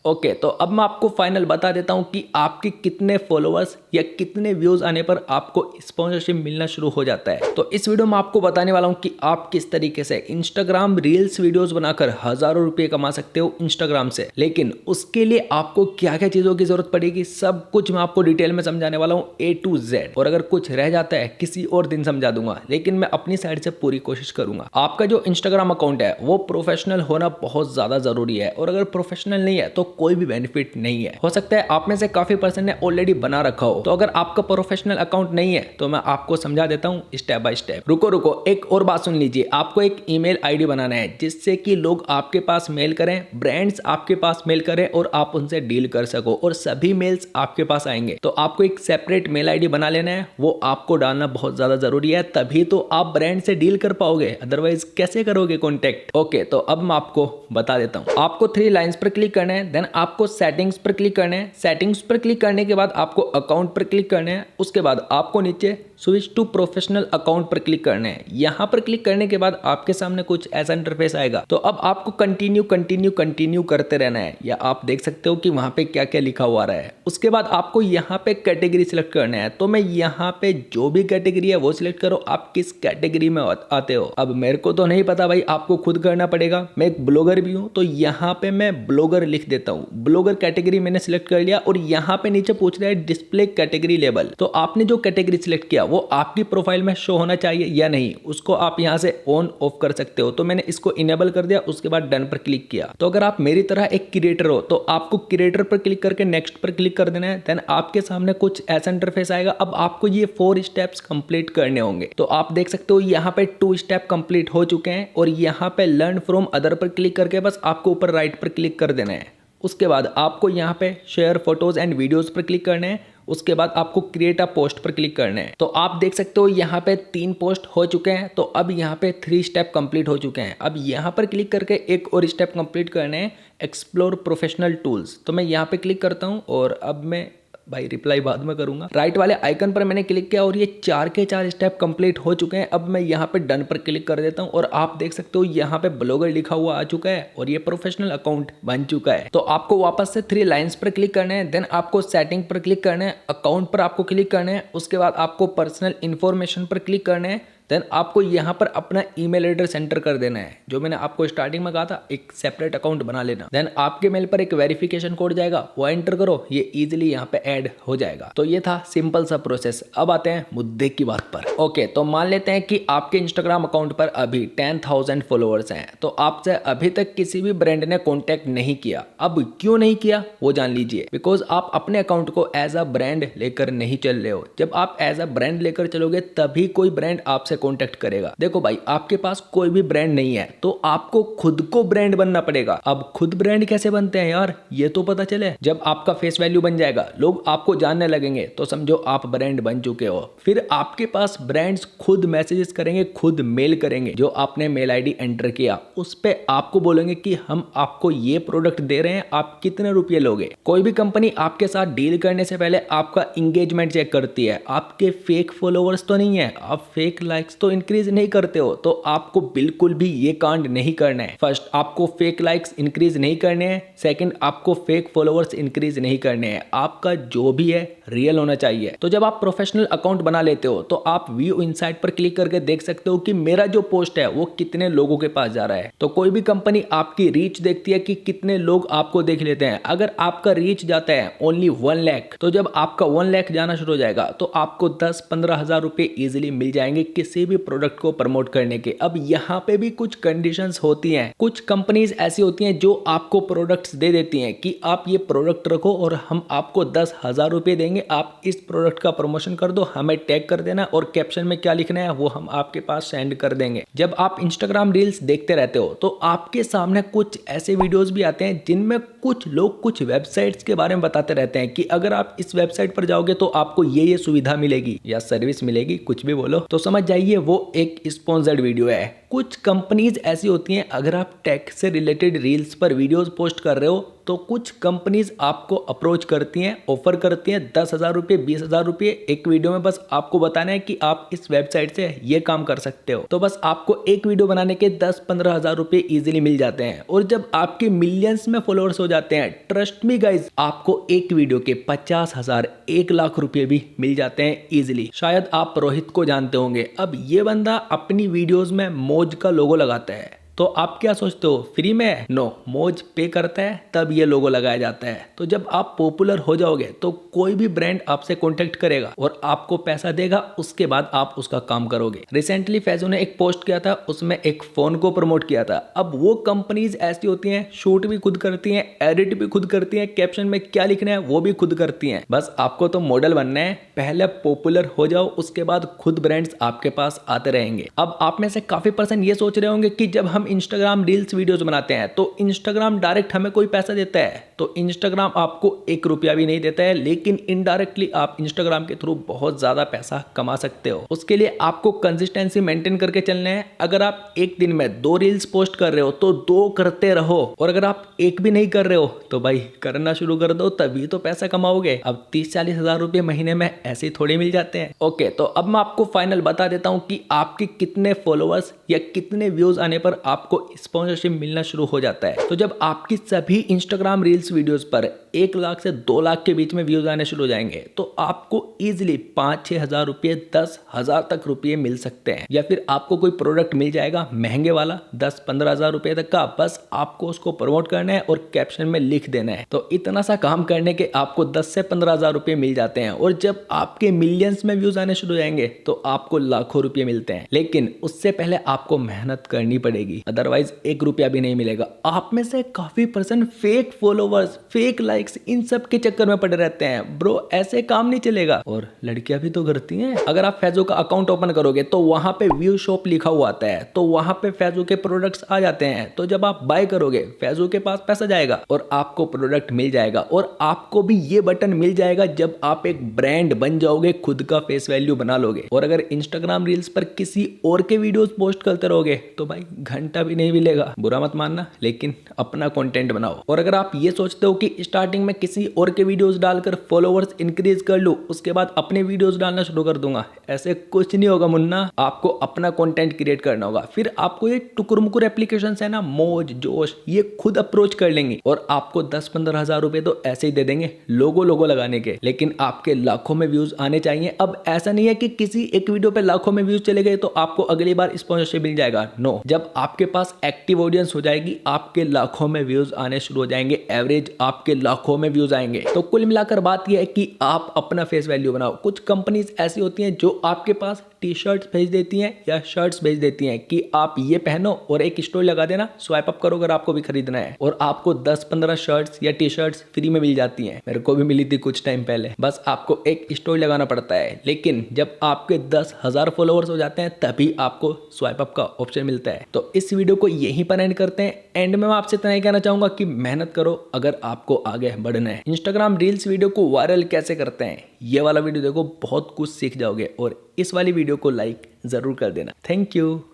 Okay, तो अब मैं आपको फाइनल बता देता हूं कि आपके कितने फॉलोअर्स या कितने व्यूज आने पर आपको स्पॉन्सरशिप मिलना शुरू हो जाता है। तो इस वीडियो में आपको बताने वाला हूं कि आप किस तरीके से इंस्टाग्राम रील्स वीडियोस बनाकर हजारों रुपए कमा सकते हो इंस्टाग्राम से। लेकिन उसके लिए आपको क्या क्या चीजों की जरूरत पड़ेगी, सब कुछ मैं आपको डिटेल में समझाने वाला हूँ A to Z। और अगर कुछ रह जाता है किसी और दिन समझा दूंगा, लेकिन मैं अपनी साइड से पूरी कोशिश करूंगा। आपका जो इंस्टाग्राम अकाउंट है वो प्रोफेशनल होना बहुत ज्यादा जरूरी है, और अगर प्रोफेशनल नहीं है तो कोई भी बेनिफिट नहीं है। हो सकता है आप में से काफी पर्सन ने ऑलरेडी बना रखा हो, तो अगर आपका प्रोफेशनल अकाउंट नहीं है तो मैं आपको समझा देता हूं स्टेप बाय स्टेप। रुको एक और बात सुन लीजिए। आपको एक ईमेल आईडी बनाना है जिससे कि लोग आपके पास मेल करें, ब्रांड्स आपके पास मेल करें और आप उनसे डील कर सको, और सभी मेल्स आपके पास आएंगे। तो आपको एक सेपरेट मेल आईडी बना लेना है, वो आपको डालना बहुत ज्यादा जरूरी है, तभी तो आप ब्रांड से डील कर पाओगे, अदरवाइज कैसे करोगे कॉन्टेक्ट। ओके, तो अब मैं आपको बता देता हूं। आपको 3 लाइंस पर क्लिक करना है, देन आपको सेटिंग्स पर क्लिक करना है। सेटिंग्स पर क्लिक करने के बाद आपको अकाउंट पर क्लिक करना है। उसके बाद आपको नीचे स्विच टू प्रोफेशनल अकाउंट पर क्लिक करना है। यहां पर क्लिक करने के बाद आपके सामने कुछ ऐसा इंटरफेस आएगा। तो अब आपको कंटिन्यू करते रहना है, या आप देख सकते हो कि वहां पे क्या क्या लिखा हुआ रहा है। उसके बाद आपको यहाँ पे कैटेगरी सिलेक्ट करना है। तो मैं यहाँ पे जो भी कैटेगरी है वो सिलेक्ट करो, आप किस कैटेगरी में आते हो। अब मेरे को तो नहीं पता भाई, आपको खुद करना पड़ेगा। मैं एक ब्लॉगर भी हूँ, तो यहाँ पे मैं ब्लॉगर लिख देता हूँ। ब्लॉगर कैटेगरी मैंने सिलेक्ट कर लिया, और यहाँ पे नीचे पूछ रहा है डिस्प्ले कैटेगरी लेबल। तो आपने जो कैटेगरी सिलेक्ट किया वो आपकी प्रोफाइल में शो होना चाहिए या नहीं, उसको आप यहाँ से ऑन ऑफ कर सकते हो। तो मैंने इसको इनेबल कर दिया, उसके बाद डन पर क्लिक किया। तो अगर आप मेरी तरह एक क्रिएटर हो तो आपको क्रिएटर पर क्लिक करके नेक्स्ट पर क्लिक कर देना है। देन आपके सामने कुछ ऐसा इंटरफेस आएगा। अब आपको ये 4 स्टेप्स कंप्लीट करने होंगे। तो आप देख सकते हो यहाँ पे 2 स्टेप कंप्लीट हो चुके हैं, और यहाँ पे लर्न फ्रॉम अदर पर क्लिक करके बस आपको ऊपर राइट पर क्लिक कर देना है। उसके बाद आपको यहाँ पे शेयर फोटोज एंड वीडियोस पर क्लिक करना है। उसके बाद आपको क्रिएट अ पोस्ट पर क्लिक करना है। तो आप देख सकते हो यहाँ पे 3 पोस्ट हो चुके हैं। तो अब यहाँ पे 3 स्टेप कंप्लीट हो चुके हैं। अब यहाँ पर क्लिक करके एक और स्टेप कंप्लीट करना है, एक्सप्लोर प्रोफेशनल टूल्स। तो मैं यहाँ पे क्लिक करता हूँ, और अब मैं भाई रिप्लाई बाद में करूंगा। राइट वाले आइकन पर मैंने क्लिक किया, और ये 4 के 4 स्टेप कंप्लीट हो चुके हैं। अब मैं यहाँ पे डन पर क्लिक कर देता हूँ, और आप देख सकते हो यहाँ पे ब्लॉगर लिखा हुआ आ चुका है, और ये प्रोफेशनल अकाउंट बन चुका है। तो आपको वापस से 3 लाइंस पर क्लिक करना है, देन आपको सेटिंग पर क्लिक करना है, अकाउंट पर आपको क्लिक करना है। उसके बाद आपको पर्सनल इन्फॉर्मेशन पर क्लिक करना है। देन आपको यहाँ पर अपना ईमेल एड्रेस एंटर कर देना है, जो मैंने आपको स्टार्टिंग में कहा था, एक सेपरेट अकाउंट बना लेना। देन आपके मेल पर एक वेरिफिकेशन कोड जाएगा, वो एंटर करो, ये इजीली यहाँ पे ऐड हो जाएगा। तो ये था सिंपल सा प्रोसेस। अब आते हैं मुद्दे की बात पर। ओके, तो मान लेते हैं कि आपके इंस्टाग्राम अकाउंट पर अभी 10,000 फॉलोअर्स हैं। तो आपसे अभी तक किसी भी ब्रांड ने कॉन्टेक्ट नहीं किया। अब क्यों नहीं किया वो जान लीजिए। बिकॉज आप अपने अकाउंट को एज अ ब्रांड लेकर नहीं चल रहे हो। जब आप एज अ ब्रांड लेकर चलोगे तभी कोई ब्रांड आपसे कॉन्टेक्ट करेगा। देखो भाई, आपके पास कोई भी ब्रांड नहीं है, तो आपको खुद को ब्रांड बनना पड़ेगा। अब खुद ब्रांड कैसे बनते हैं यार, ये तो पता चले। जब आपका फेस वैल्यू बन जाएगा, लोग आपको जानने लगेंगे, तो समझो आप ब्रांड बन चुके हो। फिर आपके पास ब्रांड्स खुद मैसेजेस करेंगे, खुद मेल करेंगे। जो आपने मेल आईडी एंटर किया उस पे आपको बोलेंगे कि हम आपको ये प्रोडक्ट दे रहे हैं, आप कितने रुपए लोगे। कोई भी कंपनी आपके साथ डील करने से पहले आपका इंगेजमेंट चेक करती है। आपके फेक फॉलोअर्स तो नहीं है, आप फेक लाइक्स तो इंक्रीज नहीं करते हो, तो आपको बिल्कुल भी ये कांड नहीं करना है। फर्स्ट, आपको फेक लाइक्स इंक्रीज नहीं करने हैं। सेकंड, आपको फेक फॉलोअर्स इंक्रीज नहीं करने हैं। आपका जो भी है रियल होना चाहिए। तो जब आप प्रोफेशनल अकाउंट बना लेते हो तो आप व्यू इनसाइट पर क्लिक करके देख सकते हो कि मेरा जो पोस्ट है वो कितने लोगों के पास जा रहा है। तो कोई भी कंपनी आपकी रीच देखती है कि कितने लोग आपको देख लेते हैं। अगर आपका रीच जाता है ओनली 1 लाख, तो जब आपका 1 लाख जाना शुरू हो जाएगा तो आपको 10-15 हजार रुपए इजिली मिल जाएंगे किसी भी प्रोडक्ट को प्रमोट करने के। अब यहाँ पे भी कुछ कंडीशंस होती हैं। कुछ कंपनीज ऐसी होती हैं जो आपको प्रोडक्ट्स दे देती हैं कि आप ये प्रोडक्ट रखो और हम आपको 10,000 रुपए देंगे, आप इस प्रोडक्ट का प्रमोशन कर दो, हमें टैग कर देना और कैप्शन में क्या लिखना है वो हम आपके पास सेंड कर देंगे। जब आप इंस्टाग्राम रील्स देखते रहते हो तो आपके सामने कुछ ऐसे वीडियोस भी आते हैं जिनमें कुछ लोग कुछ वेबसाइट्स के बारे में बताते रहते हैं कि अगर आप इस वेबसाइट पर जाओगे तो आपको ये सुविधा मिलेगी या सर्विस मिलेगी, कुछ भी बोलो, तो समझ जाइए वो एक स्पॉन्सर्ड वीडियो है। कुछ कंपनीज ऐसी होती हैं, अगर आप टेक से रिलेटेड रील्स पर वीडियोस पोस्ट कर रहे हो तो कुछ कंपनीज आपको अप्रोच करती हैं, ऑफर करती हैं 10,000 रुपये 20,000 रुपये एक वीडियो में। बस आपको बताना है कि आप इस वेबसाइट से ये काम कर सकते हो। तो बस आपको एक वीडियो बनाने के 10-15 हज़ार रुपये ईजिली मिल जाते हैं। और जब आपके मिलियंस में फॉलोअर्स हो जाते हैं, ट्रस्ट मी गाइज, आपको एक वीडियो के 50,000 1,00,000 रुपये भी मिल जाते हैं ईजिली। शायद आप रोहित को जानते होंगे। अब ये बंदा अपनी वीडियोज में मौज का लोगो लगाता है, तो आप क्या सोचते हो फ्री में? नो, मौज पे करता है तब ये लोगो लगाया जाता है। तो जब आप पॉपुलर हो जाओगे तो कोई भी ब्रांड आपसे कॉन्टेक्ट करेगा और आपको पैसा देगा, उसके बाद आप उसका काम करोगे। रिसेंटली फैजू ने एक पोस्ट किया था, उसमें एक फोन को प्रमोट किया था। अब वो कंपनीज ऐसी होती हैं, शूट भी खुद करती हैं, एडिट भी खुद करती हैं, कैप्शन में क्या लिखना है वो भी खुद करती हैं। बस आपको तो मॉडल बनना है, पहले पॉपुलर हो जाओ, उसके बाद खुद ब्रांड्स आपके पास आते रहेंगे। अब आप में से काफी पर्सन ये सोच रहे होंगे कि जब हम इंस्टाग्राम रील्स वीडियोस बनाते हैं तो इंस्टाग्राम डायरेक्ट हमें कोई पैसा देता है? तो इंस्टाग्राम आपको 1 रुपया भी नहीं देता है, लेकिन इनडायरेक्टली आप इंस्टाग्राम के थ्रू बहुत ज्यादा पैसा कमा सकते हो। उसके लिए आपको कंसिस्टेंसी मेंटेन करके चलना है। अगर आप एक दिन में 2 रील्स पोस्ट कर रहे हो तो 2 करते रहो, और अगर आप एक भी नहीं कर रहे हो तो भाई करना शुरू कर दो, तभी तो पैसा कमाओगे। अब 30-40 हज़ार रुपये महीने में ऐसे थोड़ी मिल जाते हैं। ओके, तो अब मैं आपको फाइनल बता देता हूं कि आपके कितने फॉलोअर्स या कितने व्यूज आने पर आपको स्पॉन्सरशिप मिलना शुरू हो जाता है। तो जब आपकी सभी इंस्टाग्राम रील्स वीडियोस पर 1 लाख से 2 लाख के बीच में व्यूज आने शुरू हो जाएंगे तो आपको इजिली 5-6 हज़ार रुपये 10 हज़ार तक रुपये मिल सकते हैं। या फिर आपको कोई प्रोडक्ट मिल जाएगा महंगे वाला 10-15 हज़ार रुपये तक का, बस आपको उसको प्रमोट करना है और कैप्शन में लिख देना है। तो इतना सा काम करने के आपको 10 से 15 हज़ार रुपये मिल जाते हैं। और जब आपके मिलियंस में व्यूज आने शुरू हो जाएंगे तो आपको लाखों रुपये मिलते हैं। लेकिन उससे पहले आपको मेहनत करनी पड़ेगी, अदरवाइज 1 रुपया भी नहीं मिलेगा। आप में से काफी person fake followers, fake likes, इन सब के चक्कर में पड़े रहते हैं। ब्रो, ऐसे काम नहीं चलेगा। और लड़कियां भी तो करती हैं। अगर आप फैजो का अकाउंट ओपन करोगे तो वहां पे व्यू शॉप लिखा हुआ आता है, तो वहां पे फैजो के प्रोडक्ट्स आ जाते हैं। तो जब आप बाय करोगे फैजो के पास पैसा जाएगा और आपको प्रोडक्ट मिल जाएगा। और आपको भी ये बटन मिल जाएगा जब आप एक ब्रांड बन जाओगे, खुद का फेस वैल्यू बना लोगे। और अगर इंस्टाग्राम रील्स पर किसी और के वीडियोस पोस्ट करते रहोगे तो भाई घंटा भी नहीं मिलेगा। बुरा मत मानना, लेकिन अपना कंटेंट बनाओ। और अगर आप ये सोचते हो कि स्टार्टिंग में किसी और के वीडियोस डालकर फॉलोअर्स इंक्रीज कर लूं, उसके बाद अपने वीडियोस डालना शुरू कर दूंगा, ऐसे कुछ नहीं होगा मुन्ना। आपको अपना कंटेंट क्रिएट करना होगा। फिर आपको ये टुकुर-मुकुर एप्लीकेशंस है ना, मौज जोश, ये खुद अप्रोच कर लेंगे और आपको 10-15 हज़ार रुपए तो ऐसे ही दे देंगे लोगो लगाने के। लेकिन आपके लाखों में व्यूज आने चाहिए। अब ऐसा नहीं है कि किसी एक वीडियो पे लाखों में व्यूज चले गए तो आपको अगली बार स्पॉन्सरशिप मिल जाएगा। नो, जब आपके पास एक्टिव ऑडियंस हो जाएगी, आपके लाखों में व्यूज आने शुरू हो जाएंगे। एवरेज आपके लाखों में व्यूज आएंगे। तो कुल मिलाकर बात यह है कि आप अपना फेस वैल्यू बनाओ। कुछ कंपनीज ऐसी होती हैं जो आपके पास टी-शर्ट्स भेज देती हैं या शर्ट्स भेज देती हैं कि आप ये पहनो और एक स्टोरी लगा देना, स्वाइप अप करो अगर आपको भी खरीदना है, और आपको 10-15 शर्ट्स या टी-शर्ट्स फ्री में मिल जाती हैं। मेरे को भी मिली थी कुछ टाइम पहले। बस आपको एक स्टोरी लगाना पड़ता है। लेकिन जब आपके 10,000 फॉलोअर्स हो जाते हैं तभी आपको स्वाइप अप का ऑप्शन मिलता है। तो इस वीडियो को यहीं पर एंड करते हैं। एंड में मैं आपसे इतना ही कहना चाहूंगा कि मेहनत करो अगर आपको आगे बढ़ना है। इंस्टाग्राम रील्स वीडियो को वायरल कैसे करते हैं, ये वाला वीडियो देखो, बहुत कुछ सीख जाओगे। और इस वाली वीडियो को लाइक जरूर कर देना। Thank you.